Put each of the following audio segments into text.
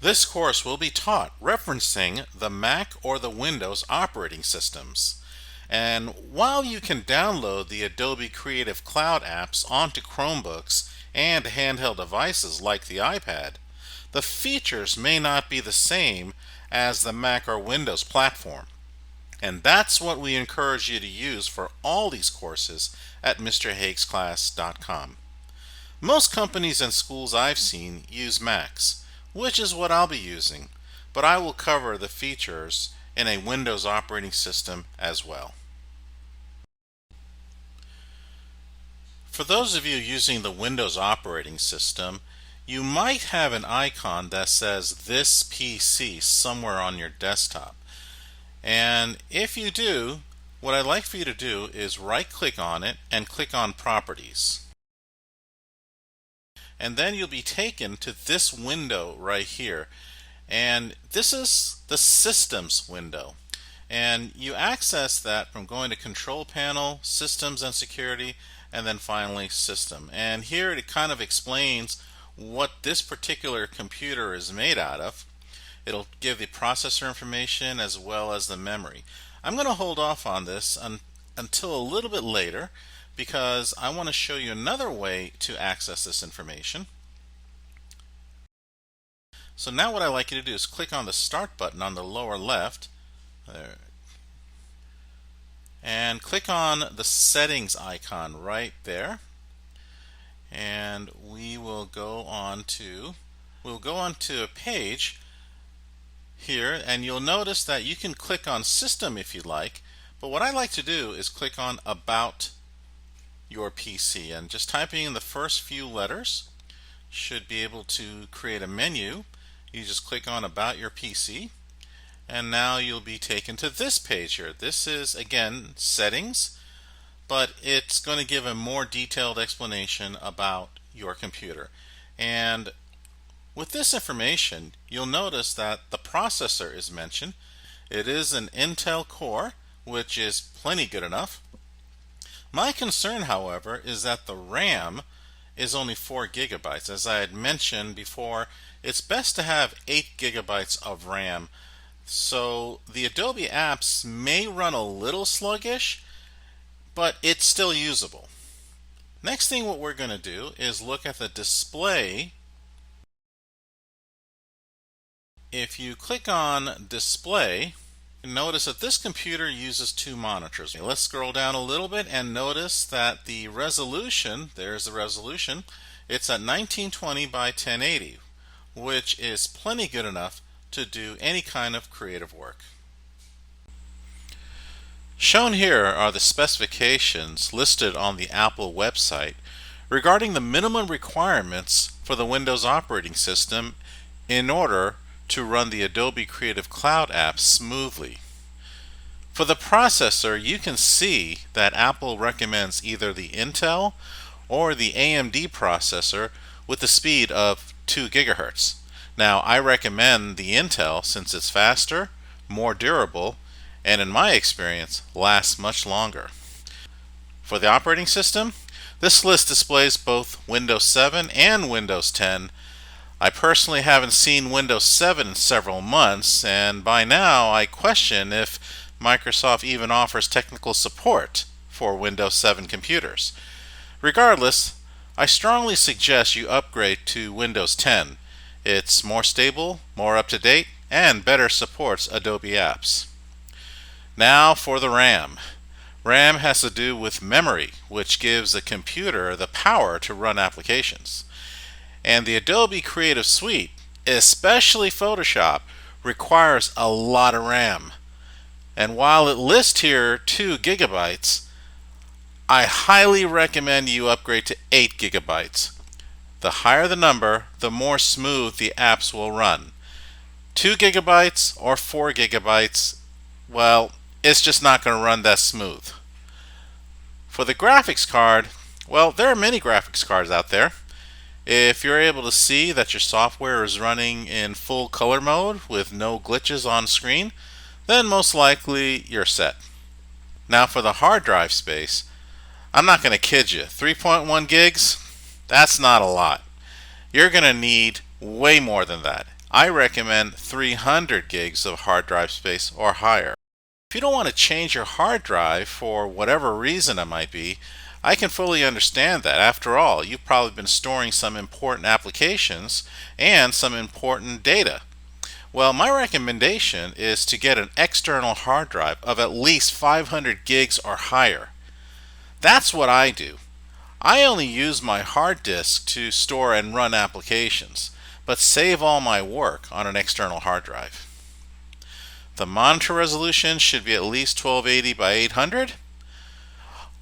This course will be taught referencing the Mac or the Windows operating systems. And while you can download the Adobe Creative Cloud apps onto Chromebooks and handheld devices like the iPad, the features may not be the same as the Mac or Windows platform. And that's what we encourage you to use for all these courses at MrHakesClass.com. Most companies and schools I've seen use Macs, which is what I'll be using, but I will cover the features in a Windows operating system as well. For those of you using the Windows operating system, you might have an icon that says "This PC" somewhere on your desktop. And if you do, what I'd like for you to do is right-click on it and click on Properties. And then you'll be taken to this window right here. And this is the Systems window. And you access that from going to Control Panel, Systems and Security, and then finally System. And here it kind of explains what this particular computer is made out of. It'll give the processor information as well as the memory. I'm going to hold off on this until a little bit later because I want to show you another way to access this information. So now what I'd like you to do is click on the Start button on the lower left there, and click on the Settings icon right there, and we'll go on to a page here, and you'll notice that you can click on System if you like, but what I like to do is click on About your PC, and just typing in the first few letters should be able to create a menu. You just click on About Your PC, and now you'll be taken to this page here. This is again Settings, but it's going to give a more detailed explanation about your computer. And with this information, you'll notice that the processor is mentioned. It is an Intel Core, which is plenty good enough. My concern, however, is that the RAM is only 4 gigabytes. As I had mentioned before, it's best to have 8 gigabytes of RAM. So the Adobe apps may run a little sluggish, but it's still usable. Next thing what we're going to do is look at the display. If you click on Display, notice that this computer uses 2 monitors. Let's scroll down a little bit and notice that the resolution, there's the resolution, it's at 1920 by 1080, which is plenty good enough to do any kind of creative work. Shown here are the specifications listed on the Apple website regarding the minimum requirements for the Windows operating system in order to run the Adobe Creative Cloud apps smoothly. For the processor, you can see that Apple recommends either the Intel or the AMD processor with a speed of 2 gigahertz. Now, I recommend the Intel since it's faster, more durable, and in my experience, lasts much longer. For the operating system, this list displays both Windows 7 and Windows 10. I personally haven't seen Windows 7 in several months, and by now I question if Microsoft even offers technical support for Windows 7 computers. Regardless, I strongly suggest you upgrade to Windows 10. It's more stable, more up-to-date, and better supports Adobe apps. Now for the RAM. RAM has to do with memory, which gives a computer the power to run applications. And the Adobe Creative Suite, especially Photoshop, requires a lot of RAM. And while it lists here 2 gigabytes, I highly recommend you upgrade to 8 gigabytes. The higher the number, the more smooth the apps will run. 2 gigabytes or 4 gigabytes, well, it's just not going to run that smooth. For the graphics card, well, there are many graphics cards out there. If you're able to see that your software is running in full color mode with no glitches on screen, then most likely you're set. Now for the hard drive space, I'm not going to kid you, 3.1 gigs, that's not a lot. You're going to need way more than that. I recommend 300 gigs of hard drive space or higher. If you don't want to change your hard drive for whatever reason it might be, I can fully understand that. After all, you've probably been storing some important applications and some important data. Well, my recommendation is to get an external hard drive of at least 500 gigs or higher. That's what I do. I only use my hard disk to store and run applications, but save all my work on an external hard drive. The monitor resolution should be at least 1280 by 800.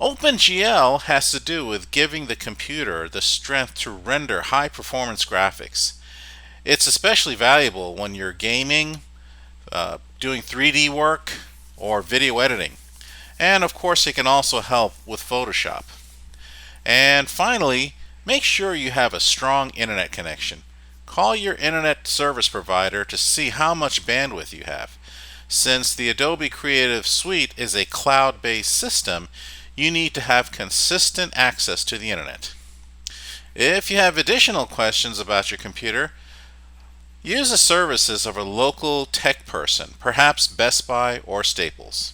OpenGL has to do with giving the computer the strength to render high performance graphics. It's especially valuable when you're gaming, doing 3D work, or video editing. And of course, it can also help with Photoshop. And finally, make sure you have a strong internet connection. Call your internet service provider to see how much bandwidth you have. Since the Adobe Creative Suite is a cloud-based system, you need to have consistent access to the internet. If you have additional questions about your computer, use the services of a local tech person, perhaps Best Buy or Staples.